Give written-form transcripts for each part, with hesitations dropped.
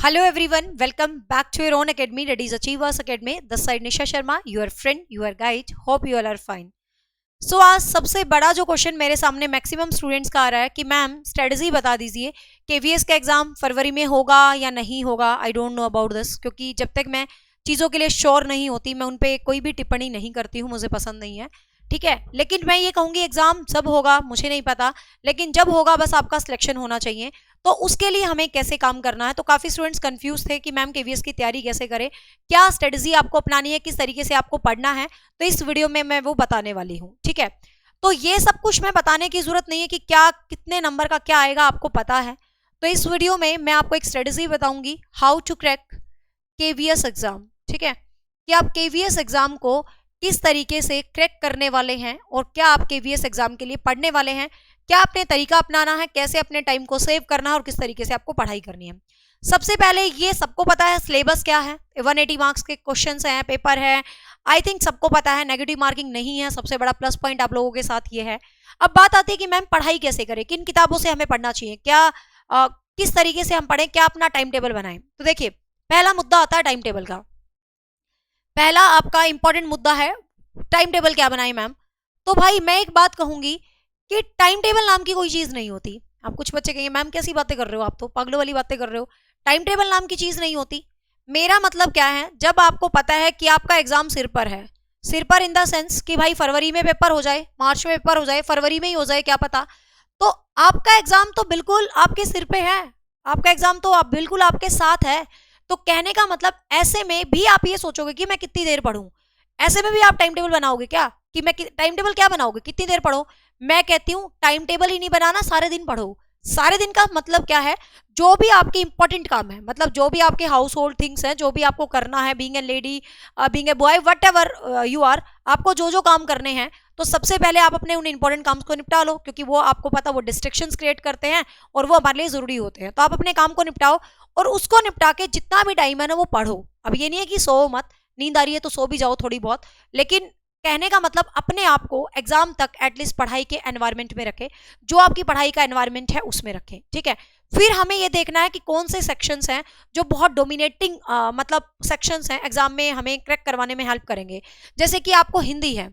Hello everyone, welcome back to your own academy, that is Achievers Academy. This side Nisha Sharma, your friend, your guide. Hope you all are fine. So आज सबसे बड़ा जो question मेरे सामने maximum students का आ रहा है कि मैम स्ट्रेटजी बता दीजिए केवीएस का एग्जाम फरवरी में होगा या नहीं होगा. I don't know about this, क्योंकि जब तक मैं चीज़ों के लिए श्योर नहीं होती मैं उन पर कोई भी टिप्पणी नहीं करती हूँ, मुझे पसंद नहीं है. ठीक है, लेकिन मैं ये कहूँगी एग्जाम जब होगा मुझे नहीं पता, लेकिन जब होगा बस आपका सिलेक्शन होना चाहिए. तो उसके लिए हमें कैसे काम करना है, तो काफ़ी स्टूडेंट्स कंफ्यूज थे कि मैम केवीएस की तैयारी कैसे करें, क्या स्ट्रेटजी आपको अपनानी है, किस तरीके से आपको पढ़ना है. तो इस वीडियो में मैं वो बताने वाली हूँ. ठीक है, तो ये सब कुछ मैं बताने की जरूरत नहीं है कि क्या कितने नंबर का क्या आएगा, आपको पता है. तो इस वीडियो में मैं आपको एक स्ट्रेटजी बताऊंगी, how to crack KVS exam. ठीक है, कि आप केवीएस एग्जाम को किस तरीके से क्रैक करने वाले हैं और क्या आप केवीएस एग्जाम के लिए पढ़ने वाले हैं, क्या आपने तरीका अपनाना है, कैसे अपने टाइम को सेव करना है और किस तरीके से आपको पढ़ाई करनी है. सबसे पहले ये सबको पता है सिलेबस क्या है. 180 मार्क्स के क्वेश्चंस हैं, पेपर है, आई थिंक सबको पता है. नेगेटिव मार्किंग नहीं है, सबसे बड़ा प्लस पॉइंट आप लोगों के साथ ये है. अब बात आती है कि मैम पढ़ाई कैसे करें, किन किताबों से हमें पढ़ना चाहिए, क्या किस तरीके से हम पढ़ें, क्या अपना टाइम टेबल बनाएं. तो देखिए, पहला मुद्दा आता है टाइम टेबल का. पहला आपका इंपॉर्टेंट मुद्दा है टाइम टेबल क्या बनाए मैम. तो भाई मैं एक बात कहूंगी कि टाइम टेबल नाम की कोई चीज नहीं होती. आप कुछ बच्चे कहेंगे मैम कैसी बातें कर रहे हो, आप तो पागलों वाली बातें कर रहे हो. टाइम टेबल नाम की चीज नहीं होती. मेरा मतलब क्या है, जब आपको पता है कि आपका एग्जाम सिर पर है, सिर पर इन द सेंस कि भाई फरवरी में पेपर हो जाए, मार्च में पेपर हो जाए, फरवरी में ही हो जाए क्या पता, तो आपका एग्जाम तो बिल्कुल आपके सिर पे है, आपका एग्जाम तो आप बिल्कुल आपके साथ है. तो कहने का मतलब ऐसे में भी आप ये सोचोगे कि मैं कितनी देर पढ़ूं, ऐसे में भी आप टाइम टेबल बनाओगे क्या, कि मैं टाइम टेबल क्या बनाओगे, कितनी देर पढ़ो. मैं कहती हूँ टाइम टेबल ही नहीं बनाना, सारे दिन पढ़ो. सारे दिन का मतलब क्या है, जो भी आपके इंपॉर्टेंट काम है, मतलब जो भी आपके हाउस होल्ड थिंग्स हैं, जो भी आपको करना है, being a lady, being a boy, whatever you are, आपको जो जो काम करने हैं, तो सबसे पहले आप अपने उन इंपॉर्टेंट काम को निपटा लो, क्योंकि वो आपको पता वो डिस्ट्रैक्शंस क्रिएट करते हैं और वो हमारे लिए जरूरी होते हैं. तो आप अपने काम को निपटाओ और उसको निपटा के जितना भी टाइम है ना वो पढ़ो. अब ये नहीं है कि सो मत, नींद आ रही है तो सो भी जाओ थोड़ी बहुत, लेकिन कहने का मतलब अपने आप को एग्जाम तक एटलीस्ट पढ़ाई के एनवायरनमेंट में रखें, जो आपकी पढ़ाई का एनवायरनमेंट है उसमें रखें. ठीक है, फिर हमें ये देखना है कि कौन से सेक्शंस हैं जो बहुत डोमिनेटिंग मतलब सेक्शंस हैं, एग्जाम में हमें क्रैक करवाने में हेल्प करेंगे. जैसे कि आपको हिंदी है,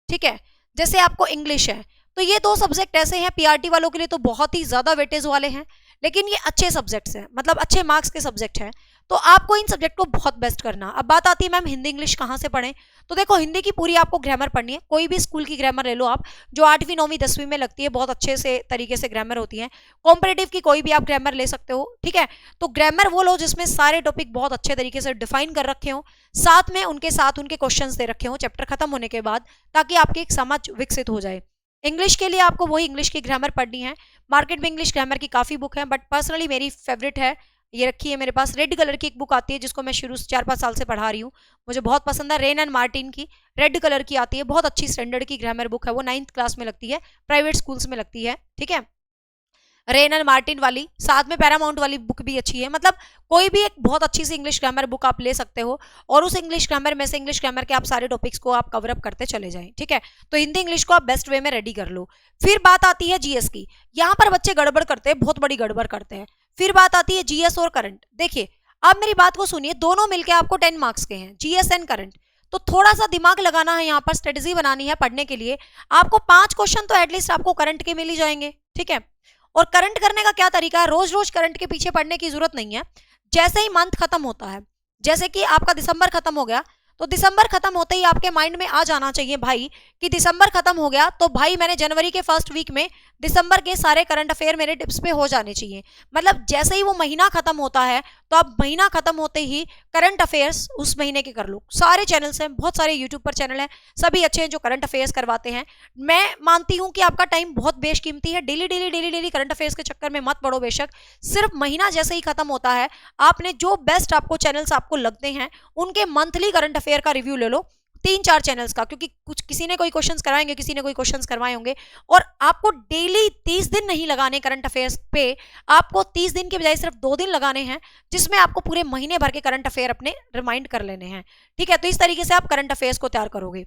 ठीक है, जैसे आपको इंग्लिश है, तो ये दो सब्जेक्ट ऐसे हैं पीआरटी वालों के लिए तो बहुत ही ज्यादा वेटेज वाले हैं, लेकिन ये अच्छे सब्जेक्ट्स हैं, मतलब अच्छे मार्क्स के सब्जेक्ट हैं, तो आपको इन सब्जेक्ट को बहुत बेस्ट करना. अब बात आती है मैम हिंदी इंग्लिश कहाँ से पढ़ें, तो देखो हिंदी की पूरी आपको ग्रामर पढ़नी है. कोई भी स्कूल की ग्रामर ले लो आप, जो 8वीं 9वीं 10वीं में लगती है, बहुत अच्छे से तरीके से ग्रामर होती है. कॉम्पिटेटिव की कोई भी आप ग्रामर ले सकते हो. ठीक है, तो ग्रामर वो लो जिसमें सारे टॉपिक बहुत अच्छे तरीके से डिफाइन कर रखे हो, साथ में उनके क्वेश्चंस दे रखे हो चैप्टर खत्म होने के बाद, ताकि आपकी एक समझ विकसित हो जाए. इंग्लिश के लिए आपको वही इंग्लिश की ग्रामर पढ़नी है. मार्केट में इंग्लिश ग्रामर की काफ़ी बुक है, बट पर्सनली मेरी फेवरेट है, ये रखी है मेरे पास, रेड कलर की एक बुक आती है जिसको मैं शुरू से 4-5 साल से पढ़ा रही हूँ, मुझे बहुत पसंद है. रेन एंड मार्टिन की रेड कलर की आती है, बहुत अच्छी स्टैंडर्ड की ग्रामर बुक है, वो 9th क्लास में लगती है, प्राइवेट स्कूल्स में लगती है. ठीक है, रेन एंड मार्टिन वाली, साथ में पैरामाउंट वाली बुक भी अच्छी है. मतलब कोई भी एक बहुत अच्छी सी इंग्लिश ग्रामर बुक आप ले सकते हो और उस इंग्लिश ग्रामर में से इंग्लिश ग्रामर के आप सारे टॉपिक्स को आप कवर अप करते चले जाएं. ठीक है, तो हिंदी इंग्लिश को आप बेस्ट वे में रेडी कर लो. फिर बात आती है जीएस की. यहाँ पर बच्चे गड़बड़ करते हैं, बहुत बड़ी गड़बड़ करते हैं. फिर बात आती है जीएस और करंट. देखिए आप मेरी बात को सुनिए, दोनों मिलकर आपको 10 मार्क्स के हैं, जीएस एंड करंट. तो थोड़ा सा दिमाग लगाना है, यहाँ पर स्ट्रेटेजी बनानी है पढ़ने के लिए. आपको 5 क्वेश्चन तो एटलीस्ट आपको करंट के मिल ही जाएंगे. ठीक है, और करंट करने का क्या तरीका है, रोज रोज करंट के पीछे पढ़ने की जरूरत नहीं है. जैसे ही मंथ खत्म होता है, जैसे कि आपका दिसंबर खत्म हो गया, तो दिसंबर खत्म होते ही आपके माइंड में आ जाना चाहिए भाई कि दिसंबर खत्म हो गया, तो भाई मैंने जनवरी के फर्स्ट वीक में दिसंबर के सारे करंट अफेयर मेरे टिप्स पे हो जाने चाहिए. मतलब जैसे ही वो महीना खत्म होता है, तो आप महीना खत्म होते ही करंट अफेयर्स उस महीने के कर लो. सारे चैनल्स हैं, बहुत सारे यूट्यूब पर चैनल हैं, सभी अच्छे हैं जो करंट अफेयर्स करवाते हैं. मैं मानती हूँ कि आपका टाइम बहुत बेशकीमती है, daily daily daily daily current affairs के चक्कर में मत पड़ो. बेशक सिर्फ महीना जैसे ही खत्म होता है, आपने जो बेस्ट आपको चैनल्स आपको लगते हैं उनके मंथली करंट अफेयर का रिव्यू ले लो, 3-4 चैनल्स का, क्योंकि कुछ किसी ने कोई क्वेश्चंस करवाएंगे, किसी ने कोई क्वेश्चंस करवाए होंगे. और आपको डेली 30 दिन नहीं लगाने करंट अफेयर्स पे, आपको 30 दिन के बजाय सिर्फ 2 दिन लगाने हैं, जिसमें आपको पूरे महीने भर के करंट अफेयर अपने रिमाइंड कर लेने हैं. ठीक है, तो इस तरीके से आप करंट अफेयर्स को तैयार करोगे.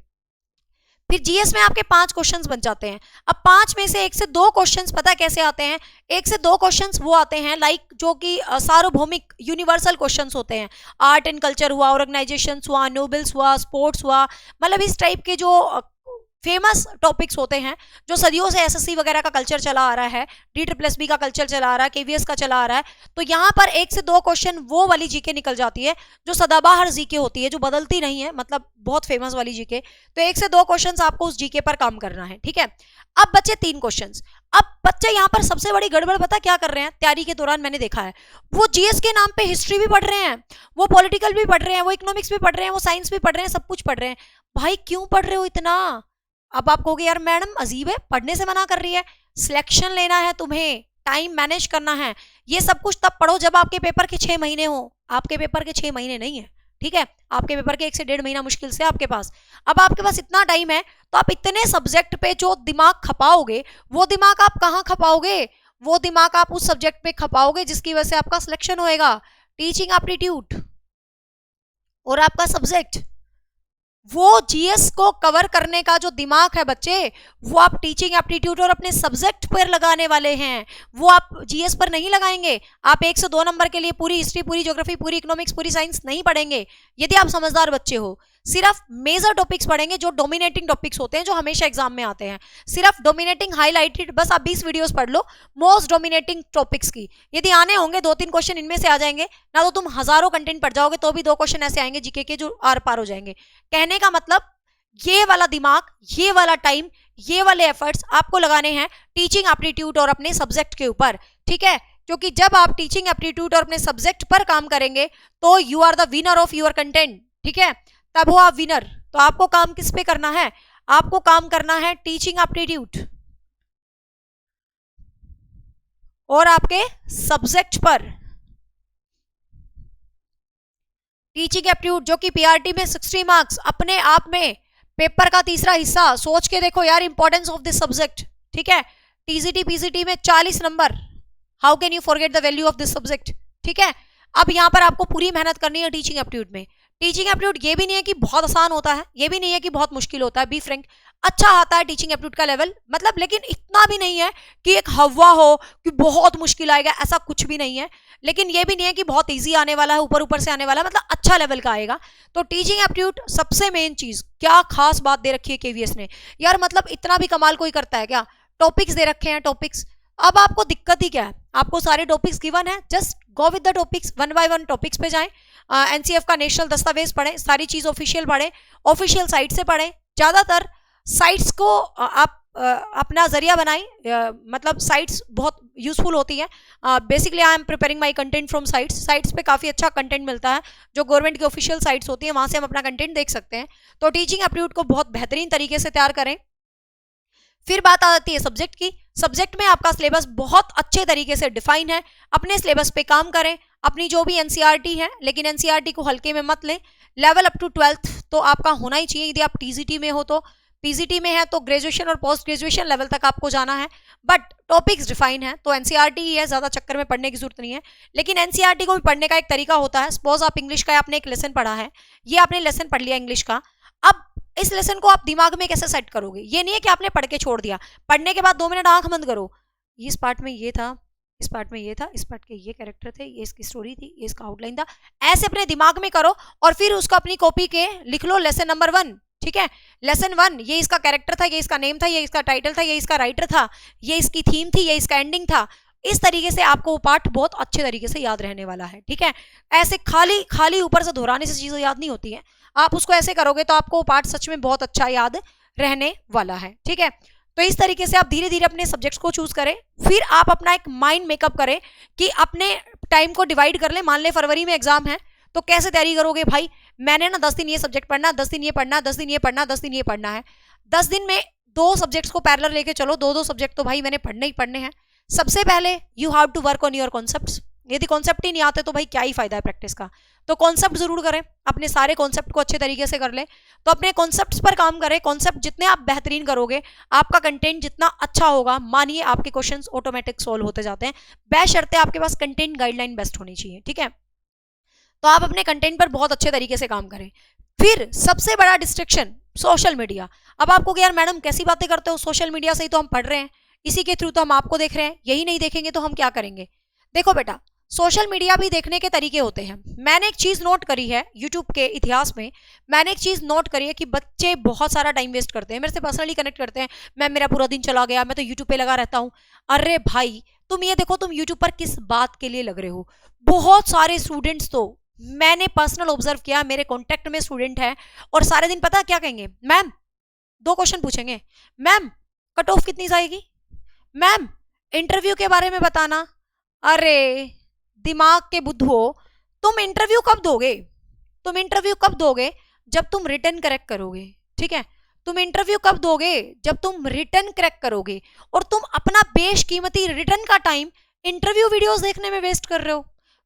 फिर जीएस में आपके 5 क्वेश्चंस बन जाते हैं। अब 5 में से 1 से 2 क्वेश्चंस पता कैसे आते हैं, 1 से 2 क्वेश्चंस वो आते हैं लाइक जो कि सार्वभौमिक यूनिवर्सल क्वेश्चंस होते हैं। आर्ट एंड कल्चर हुआ, ऑर्गेनाइजेशन हुआ, नोबल्स हुआ, स्पोर्ट्स हुआ, मतलब इस टाइप के जो फेमस टॉपिक्स होते हैं, जो सदियों से एसएससी वगैरह का कल्चर चला आ रहा है, DSSB का कल्चर चला आ रहा है, केवीएस का चला आ रहा है, तो यहाँ पर 1 से 2 क्वेश्चन वो वाली जीके निकल जाती है जो सदाबहार जीके होती है, जो बदलती नहीं है, मतलब बहुत फेमस वाली जीके। तो 1 से 2 क्वेश्चन आपको उस जीके पर काम करना है, ठीक है। अब बच्चे 3 क्वेश्चन। अब बच्चे यहाँ पर सबसे बड़ी गड़बड़ पता क्या कर रहे हैं, तैयारी के दौरान मैंने देखा है, वो जीएस के नाम पे हिस्ट्री भी पढ़ रहे हैं, वो पॉलिटिकल भी पढ़ रहे हैं, वो इकोनॉमिक्स भी पढ़ रहे हैं, वो साइंस भी पढ़ रहे हैं, सब कुछ पढ़ रहे हैं। भाई क्यों पढ़ रहे हो इतना? अब आप कहोगे यार मैडम अजीब है, पढ़ने से मना कर रही है। सिलेक्शन लेना है तुम्हें, टाइम मैनेज करना है, ये सब कुछ तब पढ़ो जब आपके पेपर के 6 महीने हो। आपके पेपर के 6 महीने नहीं है, ठीक है, आपके पेपर के 1 से 1.5 महीना मुश्किल से आपके पास। अब आपके पास इतना टाइम है तो आप इतने सब्जेक्ट पे जो दिमाग खपाओगे, वो दिमाग आप कहाँ खपाओगे? वो दिमाग आप उस सब्जेक्ट पे खपाओगे जिसकी वजह से आपका सिलेक्शन होएगा। टीचिंग एप्टीट्यूड और आपका सब्जेक्ट, वो जीएस को कवर करने का जो दिमाग है बच्चे, वो आप टीचिंग एप्टीट्यूड और अपने सब्जेक्ट पर लगाने वाले हैं, वो आप जीएस पर नहीं लगाएंगे। आप 1 से 2 नंबर के लिए पूरी हिस्ट्री, पूरी ज्योग्राफी, पूरी इकोनॉमिक्स, पूरी साइंस नहीं पढ़ेंगे यदि आप समझदार बच्चे हो। सिर्फ मेजर टॉपिक्स पढ़ेंगे, जो डोमिनेटिंग टॉपिक्स होते हैं, जो हमेशा एग्जाम में आते हैं। सिर्फ डोमिनेटिंग हाईलाइटेड, बस आप 20 वीडियोस पढ़ लो मोस्ट डोमिनेटिंग टॉपिक्स की। यदि आने होंगे 2-3 क्वेश्चन इनमें से आ जाएंगे ना, तो तुम हजारों कंटेंट पढ़ जाओगे तो भी 2 क्वेश्चन ऐसे आएंगे जीके के जो आर पार हो जाएंगे। कहने का मतलब ये वाला दिमाग, ये वाला टाइम, ये वाले एफर्ट्स आपको लगाने हैं टीचिंग एप्टीट्यूड और अपने सब्जेक्ट के ऊपर, ठीक है। क्योंकि जब आप टीचिंग एप्टीट्यूड और अपने सब्जेक्ट पर काम करेंगे तो you are the winner of your content, ठीक है, तब हो आप विनर। तो आपको काम किस पे करना है? आपको काम करना है टीचिंग एप्टीट्यूड और आपके सब्जेक्ट पर। टीचिंग एप्टीट्यूड जो कि पीआरटी में 60 मार्क्स, अपने आप में पेपर का तीसरा हिस्सा, सोच के देखो यार इंपॉर्टेंस ऑफ दिस सब्जेक्ट, ठीक है। टीजीटी पीसीटी में 40 number, how can you forget the value of this subject, ठीक है। अब यहां पर आपको पूरी मेहनत करनी है टीचिंग एप्टीट्यूड में। टीचिंग एप्टीट्यूड ये भी नहीं है कि बहुत आसान होता है, ये भी नहीं है कि बहुत मुश्किल होता है, बी फ्रैंक, अच्छा आता है टीचिंग एप्टीट्यूड का लेवल, मतलब, लेकिन इतना भी नहीं है कि एक हवा हो कि बहुत मुश्किल आएगा, ऐसा कुछ भी नहीं है। लेकिन ये भी नहीं है कि बहुत इजी आने वाला है, ऊपर ऊपर से आने वाला है, मतलब अच्छा लेवल का आएगा। तो टीचिंग एप्टीट्यूड सबसे मेन चीज, क्या खास बात दे रखी है केवीएस ने यार, मतलब इतना भी कमाल कोई करता है क्या? टॉपिक्स दे रखे हैं, टॉपिक्स। अब आपको दिक्कत ही क्या है? आपको सारे टॉपिक्स गिवन है, just go with the topics, 1 by 1 topics पे जाएं। एनसीएफ का नेशनल दस्तावेज पढ़ें, सारी चीज ऑफिशियल पढ़ें, ऑफिशियल साइट से पढ़ें। ज्यादातर साइट्स को आप अपना जरिया बनाएं, मतलब साइट्स बहुत यूजफुल होती है। Basically I am preparing my content from sites, sites पे काफी अच्छा कंटेंट मिलता है, जो गवर्नमेंट की ऑफिशियल साइट्स होती है, वहां से हम अपना कंटेंट देख सकते हैं। तो टीचिंग एप्टीट्यूड को बहुत बेहतरीन तरीके से तैयार करें। फिर बात आ जाती है सब्जेक्ट की। सब्जेक्ट में आपका सिलेबस बहुत अच्छे तरीके से डिफाइन है, अपने सिलेबस पे काम करें, अपनी जो भी एनसीईआरटी है, लेकिन एनसीईआरटी को हल्के में मत लें। लेवल अप टू 12th तो आपका होना ही चाहिए, यदि आप टीजीटी में हो तो, पीजीटी में है तो ग्रेजुएशन और पोस्ट ग्रेजुएशन लेवल तक आपको जाना है, बट टॉपिक्स डिफाइन है तो एनसीईआरटी ही है, ज्यादा चक्कर में पढ़ने की जरूरत नहीं है। लेकिन एनसीईआरटी को भी पढ़ने का एक तरीका होता है। सपोज आप इंग्लिश का आपने एक लेसन पढ़ा है, ये आपने लेसन पढ़ लिया इंग्लिश का, अब इस लेसन को आप दिमाग में कैसे सेट करोगे? ये नहीं है कि आपने पढ़ के छोड़ दिया, पढ़ने के बाद 2 मिनट आंख बंद करो, इस पार्ट में ये था, इस पार्ट में ये था, इस पार्ट के ये कैरेक्टर थे, ये इसकी स्टोरी थी, ये इसका आउटलाइन था, ऐसे अपने दिमाग में करो और फिर उसको अपनी कॉपी के लिख लो लेसन नंबर 1, ठीक है। लेसन 1, ये इसका कैरेक्टर था, ये इसका नेम था, ये इसका टाइटल था, ये इसका राइटर था, ये इसकी थीम थी, ये इसका एंडिंग था। इस तरीके से आपको वो पार्ट बहुत अच्छे तरीके से याद रहने वाला है, ठीक है। ऐसे खाली खाली ऊपर से दोहराने से चीजें याद नहीं होती हैं, आप उसको ऐसे करोगे तो आपको वो पार्ट सच में बहुत अच्छा याद रहने वाला है, ठीक है। तो इस तरीके से आप धीरे धीरे अपने सब्जेक्ट्स को चूज करें, फिर आप अपना एक माइंड मेकअप करें कि अपने टाइम को डिवाइड कर ले। मान ले फरवरी में एग्जाम है तो कैसे तैयारी करोगे? भाई मैंने ना 10 दिन ये सब्जेक्ट पढ़ना, 10 दिन ये पढ़ना, 10 दिन ये पढ़ना, 10 दिन ये पढ़ना है। 10 दिन में 2 सब्जेक्ट्स को पैरेलल लेके चलो, 2-2 सब्जेक्ट तो भाई मैंने पढ़ने ही पढ़ने हैं। सबसे पहले you have to work on your concepts. यदि कॉन्सेप्ट ही नहीं आते तो भाई क्या ही फायदा है प्रैक्टिस का। तो कॉन्सेप्ट जरूर करें, अपने सारे कॉन्सेप्ट को अच्छे तरीके से कर ले। तो अपने कॉन्सेप्ट्स पर काम करें। कॉन्सेप्ट जितने आप बेहतरीन करोगे, आपका कंटेंट जितना अच्छा होगा, मानिए आपके क्वेश्चंस ऑटोमेटिक सॉल्व होते जाते हैं। बशर्ते आपके पास कंटेंट गाइडलाइन बेस्ट होनी चाहिए, ठीक है। तो आप अपने कंटेंट पर बहुत अच्छे तरीके से काम करें। फिर सबसे बड़ा डिस्ट्रैक्शन सोशल मीडिया। अब आपको यार मैडम कैसी बातें करते हो, सोशल मीडिया से ही तो हम पढ़ रहे हैं, इसी के थ्रू तो हम आपको देख रहे हैं, यही नहीं देखेंगे तो हम क्या करेंगे। देखो बेटा, सोशल मीडिया भी देखने के तरीके होते हैं। मैंने एक चीज नोट करी है यूट्यूब के इतिहास में, मैंने एक चीज नोट करी है कि बच्चे बहुत सारा टाइम वेस्ट करते हैं, मेरे से पर्सनली कनेक्ट करते हैं, मैम मेरा पूरा दिन चला गया, मैं तो यूट्यूब पे लगा रहता हूँ। अरे भाई तुम ये देखो, तुम यूट्यूब पर किस बात के लिए लग रहे हो। बहुत सारे स्टूडेंट्स तो मैंने पर्सनल ऑब्जर्व किया, मेरे कॉन्टेक्ट में स्टूडेंट है, और सारे दिन पता क्या कहेंगे, मैम 2 क्वेश्चन पूछेंगे, मैम कट ऑफ कितनी जाएगी, मैम इंटरव्यू के बारे में बताना। अरे दिमाग के बुद्धो, तुम इंटरव्यू कब दोगे, तुम इंटरव्यू कब दोगे, जब तुम रिटर्न करेक्ट करोगे, ठीक है। तुम इंटरव्यू कब दोगे, जब तुम रिटर्न क्रैक करोगे, और तुम अपना बेशकीमती रिटर्न का टाइम इंटरव्यू वीडियोस देखने में वेस्ट कर रहे हो।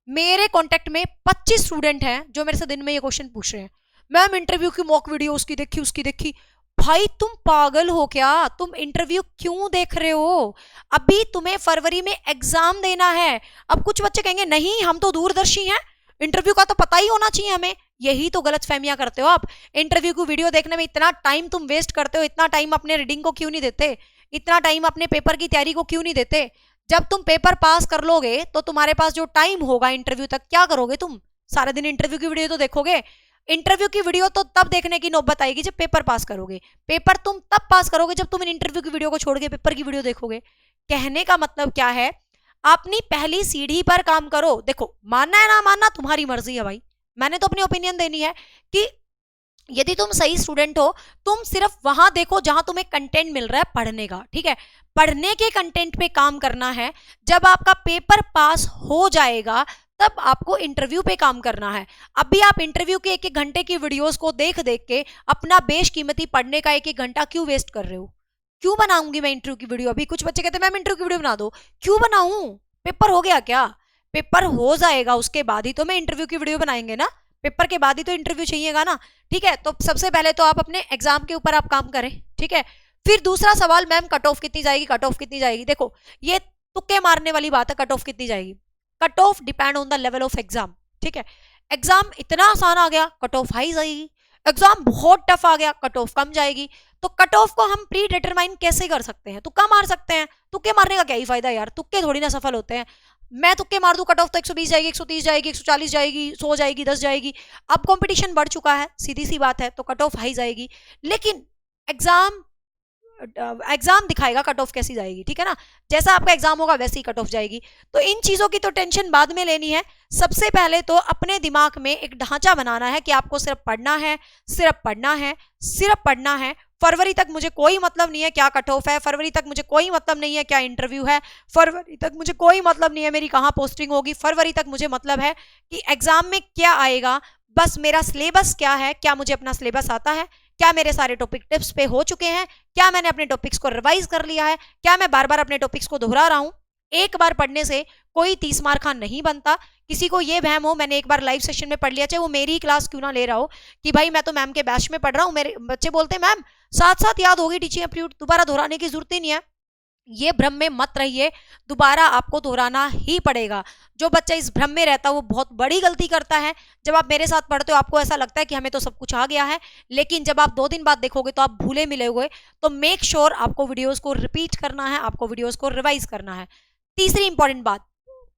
मेरे कांटेक्ट में 25 स्टूडेंट हैं जो मेरे से दिन में ये क्वेश्चन पूछ रहे हैं, मैम इंटरव्यू की मॉक वीडियो उसकी देखी। भाई तुम पागल हो क्या, तुम इंटरव्यू क्यों देख रहे हो, अभी तुम्हें फरवरी में एग्जाम देना है। अब कुछ बच्चे कहेंगे नहीं हम तो दूरदर्शी हैं, इंटरव्यू का तो पता ही होना चाहिए हमें। यही तो गलत फहमियां करते हो आप। इंटरव्यू की वीडियो देखने में इतना टाइम तुम वेस्ट करते हो, इतना टाइम अपने रीडिंग को क्यों नहीं देते, इतना टाइम अपने पेपर की तैयारी को क्यों नहीं देते। जब तुम पेपर पास कर लोगे तो तुम्हारे पास जो टाइम होगा इंटरव्यू तक, क्या करोगे तुम, सारा दिन इंटरव्यू की वीडियो तो देखोगे। इंटरव्यू की वीडियो तो तब देखने की नौबत आएगी जब पेपर पास करोगे। पेपर तुम तब पास करोगे जब तुम इंटरव्यू की वीडियो को छोड़ के पेपर की वीडियो देखोगे। कहने का मतलब क्या है, अपनी पहली सीढ़ी पर काम करो। देखो मानना है ना मानना तुम्हारी मर्जी है भाई, मैंने तो अपनी ओपिनियन देनी है कि यदि तुम सही स्टूडेंट हो, तुम सिर्फ वहां देखो जहां तुम्हें कंटेंट मिल रहा है पढ़ने का, ठीक है। पढ़ने के कंटेंट पे काम करना है। जब आपका पेपर पास हो जाएगा तब आपको इंटरव्यू पे काम करना है। अभी आप इंटरव्यू के 1-1 घंटे की वीडियोस को देख देख के अपना बेशकीमती पढ़ने का 1-1 घंटा क्यों वेस्ट कर रहे हो। क्यों बनाऊंगी मैं इंटरव्यू की वीडियो, अभी कुछ बच्चे कहते हैं मैम इंटरव्यू की वीडियो बना दो, क्यों बनाऊं, पेपर हो गया क्या, पेपर हो जाएगा उसके बाद ही तो मैं इंटरव्यू की वीडियो बनाएंगे ना, पेपर के बाद ही तो इंटरव्यू चाहिएगा ना, ठीक है। तो सबसे पहले तो आप अपने एग्जाम के ऊपर आप काम करें, ठीक है। फिर दूसरा सवाल, मैम कट ऑफ कितनी जाएगी, कट ऑफ कितनी जाएगी। देखो ये तुक्के मारने वाली बात है, कट ऑफ कितनी जाएगी। Cut off depend on the level of exam, ठीक है। एग्जाम इतना आसान आ गया, कट ऑफ हाई जाएगी। एग्जाम बहुत टफ आ गया, कट ऑफ कम जाएगी। तो कट ऑफ को हम प्री डिटरमाइन कैसे कर सकते हैं, तुक्का मार सकते हैं। तुक्के मारने का क्या ही फायदा यार, तुक्के थोड़ी ना सफल होते हैं। मैं तुक्के मार दूं, कट ऑफ तो 120 जाएगी, 130 जाएगी, 140 जाएगी, 100 जाएगी, 10 जाएगी। अब कंपटीशन बढ़ चुका है, सीधी सी बात है, तो कट ऑफ हाई जाएगी। लेकिन एग्जाम दिखाएगा कट ऑफ कैसी जाएगी, ठीक है ना। जैसा आपका एग्जाम होगा वैसी कट ऑफ जाएगी। तो इन चीजों की तो टेंशन बाद में लेनी है। सबसे पहले तो अपने दिमाग में एक ढांचा बनाना है कि आपको सिर्फ पढ़ना है, सिर्फ पढ़ना है, सिर्फ पढ़ना है। फरवरी तक मुझे कोई मतलब नहीं है क्या कट ऑफ है, फरवरी तक मुझे कोई मतलब नहीं है क्या इंटरव्यू है, फरवरी तक मुझे कोई मतलब नहीं है मेरी कहाँ पोस्टिंग होगी। फरवरी तक मुझे मतलब है कि एग्जाम में क्या आएगा, बस मेरा सिलेबस क्या है, क्या मुझे अपना सिलेबस आता है, क्या मेरे सारे टॉपिक टिप्स पे हो चुके हैं, क्या मैंने अपने टॉपिक्स को रिवाइज कर लिया है, क्या मैं बार बार अपने टॉपिक्स को दोहरा रहा हूं। एक बार पढ़ने से कोई 30 मार्क का नहीं बनता। किसी को ये वहम हो मैंने एक बार लाइव सेशन में पढ़ लिया, चाहे वो मेरी ही क्लास क्यों ना ले रहा हो, कि भाई मैं तो मैम के बैच में पढ़ रहा हूँ, मेरे बच्चे बोलते हैं मैम साथ साथ याद होगी टीचिंग एप्टीट्यूड, दोबारा दोहराने की जरूरत ही नहीं है। ये भ्रम में मत रहिए, दोबारा आपको दोहराना ही पड़ेगा। जो बच्चा इस भ्रम में रहता है वो बहुत बड़ी गलती करता है। जब आप मेरे साथ पढ़ते हो आपको ऐसा लगता है कि हमें तो सब कुछ आ गया है, लेकिन जब आप 2 दिन बाद देखोगे तो आप भूले मिलोगे। तो मेक श्योर आपको वीडियोस को रिपीट करना है, आपको वीडियोस को रिवाइज करना है। तीसरी इंपॉर्टेंट बात,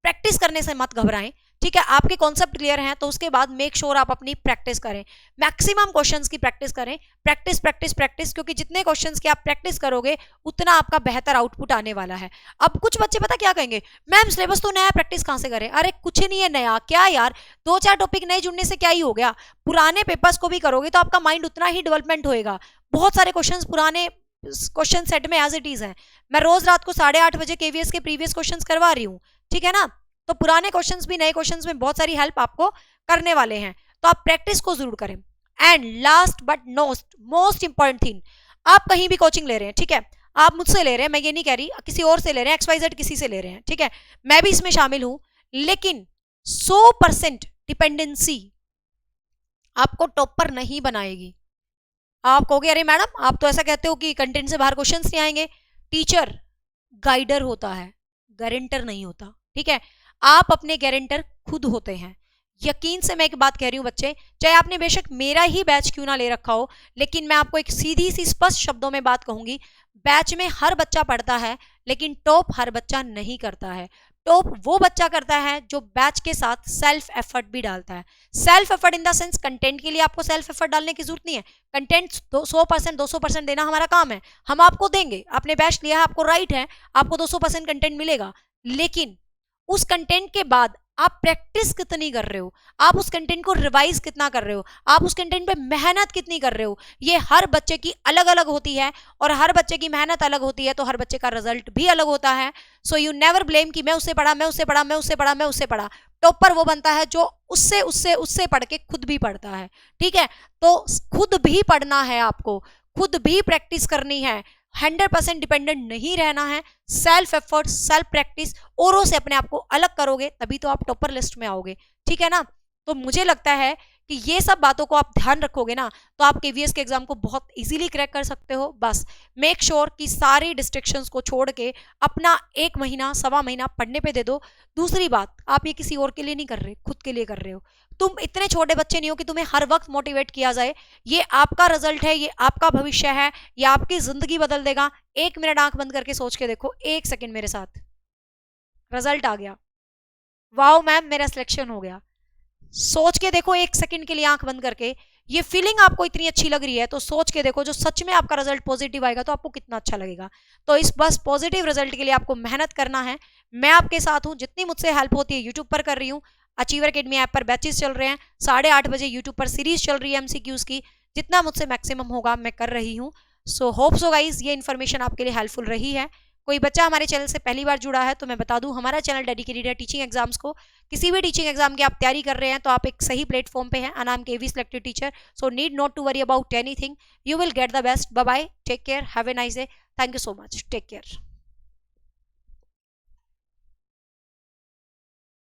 प्रैक्टिस करने से मत घबराएं, ठीक है। आपके कॉन्सेप्ट क्लियर हैं तो उसके बाद मेक श्योर आप अपनी प्रैक्टिस करें, मैक्सिमम क्वेश्चंस की प्रैक्टिस करें। प्रैक्टिस प्रैक्टिस प्रैक्टिस, क्योंकि जितने क्वेश्चंस की आप प्रैक्टिस करोगे उतना आपका बेहतर आउटपुट आने वाला है। अब कुछ बच्चे पता क्या कहेंगे, मैम सिलेबस तो नया है, प्रैक्टिस कहां से करें। अरे कुछ नहीं है नया, क्या यार 2-4 टॉपिक नए जुड़ने से क्या ही हो गया। पुराने पेपर्स को भी करोगे तो आपका माइंड उतना ही डेवलपमेंट होएगा। बहुत सारे क्वेश्चंस पुराने क्वेश्चन सेट में एज इट इज है। मैं रोज रात को 8:30 बजे केवीएस के प्रीवियस क्वेश्चंस करवा रही हूँ, ठीक है ना। तो पुराने क्वेश्चंस भी नए क्वेश्चंस में बहुत सारी हेल्प आपको करने वाले हैं, तो आप प्रैक्टिस को जरूर करें। And last but most important thing, आप कहीं भी कोचिंग ले रहे हैं, ठीक है, आप मुझसे ले रहे हैं, मैं ये नहीं कह रही किसी और से ले रहे हैं, XYZ किसी से ले रहे हैं, ठीक है, मैं भी इसमें शामिल हूं, लेकिन 100% डिपेंडेंसी आपको टॉपर नहीं बनाएगी। आप कहोगे अरे मैडम आप तो ऐसा कहते हो कि कंटेंट से बाहर क्वेश्चंस नहीं आएंगे। टीचर गाइडर होता है, गारंटर नहीं होता, ठीक है। आप अपने गारंटर खुद होते हैं। यकीन से मैं एक बात कह रही हूँ बच्चे, चाहे आपने बेशक मेरा ही बैच क्यों ना ले रखा हो, लेकिन मैं आपको एक सीधी सी स्पष्ट शब्दों में बात कहूंगी, बैच में हर बच्चा पढ़ता है, लेकिन टॉप हर बच्चा नहीं करता है। टॉप वो बच्चा करता है जो बैच के साथ सेल्फ एफर्ट भी डालता है। Self effort in the sense, content के लिए आपको सेल्फ एफर्ट डालने की जरूरत नहीं है। कंटेंट 100% 200% देना हमारा काम है, हम आपको देंगे। आपने बैच लिया है, आपको राइट है, आपको 200% कंटेंट मिलेगा। लेकिन उस कंटेंट के बाद आप प्रैक्टिस कितनी कर रहे हो, आप उस कंटेंट को रिवाइज कितना कर रहे हो, आप उस कंटेंट पे मेहनत कितनी कर रहे हो, ये हर बच्चे की अलग अलग होती है। और हर बच्चे की मेहनत अलग होती है, तो हर बच्चे का रिजल्ट भी अलग होता है। सो यू नेवर ब्लेम कि मैं उससे पढ़ा, मैं उससे पढ़ा, मैं उससे पढ़ा, मैं उससे पढ़ा। टॉपर वो बनता है जो उससे उससे उससे पढ़ के खुद भी पढ़ता है। ठीक है, तो खुद भी पढ़ना है आपको, खुद भी प्रैक्टिस करनी है, 100% डिपेंडेंट नहीं रहना है। सेल्फ एफर्ट, सेल्फ प्रैक्टिस, औरों से अपने आप को अलग करोगे तभी तो आप टॉपर लिस्ट में आओगे। ठीक है ना? तो मुझे लगता है कि ये सब बातों को आप ध्यान रखोगे ना, तो आप केवीएस के एग्जाम को बहुत इजीली क्रैक कर सकते हो। बस मेक श्योर कि सारी डिस्ट्रैक्शंस को छोड़ के अपना 1 महीना 1.25 महीना पढ़ने पे दे दो। दूसरी बात, आप ये किसी और के लिए नहीं कर रहे, खुद के लिए कर रहे हो। तुम इतने छोटे बच्चे नहीं हो कि तुम्हें हर वक्त मोटिवेट किया जाए। ये आपका रिजल्ट है, ये आपका भविष्य है, ये आपकी जिंदगी बदल देगा। 1 मिनट आंख बंद करके सोच के देखो, 1 सेकंड मेरे साथ। रिजल्ट आ गया, वाओ मैम मेरा सिलेक्शन हो गया। सोच के देखो 1 सेकंड के लिए आंख बंद करके, ये फीलिंग आपको इतनी अच्छी लग रही है तो सोच के देखो, जो सच में आपका रिजल्ट पॉजिटिव आएगा तो आपको कितना अच्छा लगेगा। तो इस बस पॉजिटिव रिजल्ट के लिए आपको मेहनत करना है। मैं आपके साथ हूं, जितनी मुझसे हेल्प होती है यूट्यूब पर कर रही हूँ। अचीवर अकेडमी ऐप पर बैचेस चल रहे हैं, 8:30 बजे यूट्यूब पर सीरीज चल रही है एमसीक्यूज की। जितना मुझसे मैक्सिमम होगा मैं कर रही हूँ। सो होप सो गाइज ये इन्फॉर्मेशन आपके लिए हेल्पफुल रही है। कोई बच्चा हमारे चैनल से पहली बार जुड़ा है तो मैं बता दूं, हमारा चैनल डेडिकेटेड है टीचिंग एग्जाम्स को। किसी भी टीचिंग एग्जाम की आप तैयारी कर रहे हैं तो आप एक सही प्लेटफॉर्म पे हैं, Anam KV selected teacher. So need not to worry about anything, you will get the best. Bye bye, take care, have a nice day, thank you so much, take care.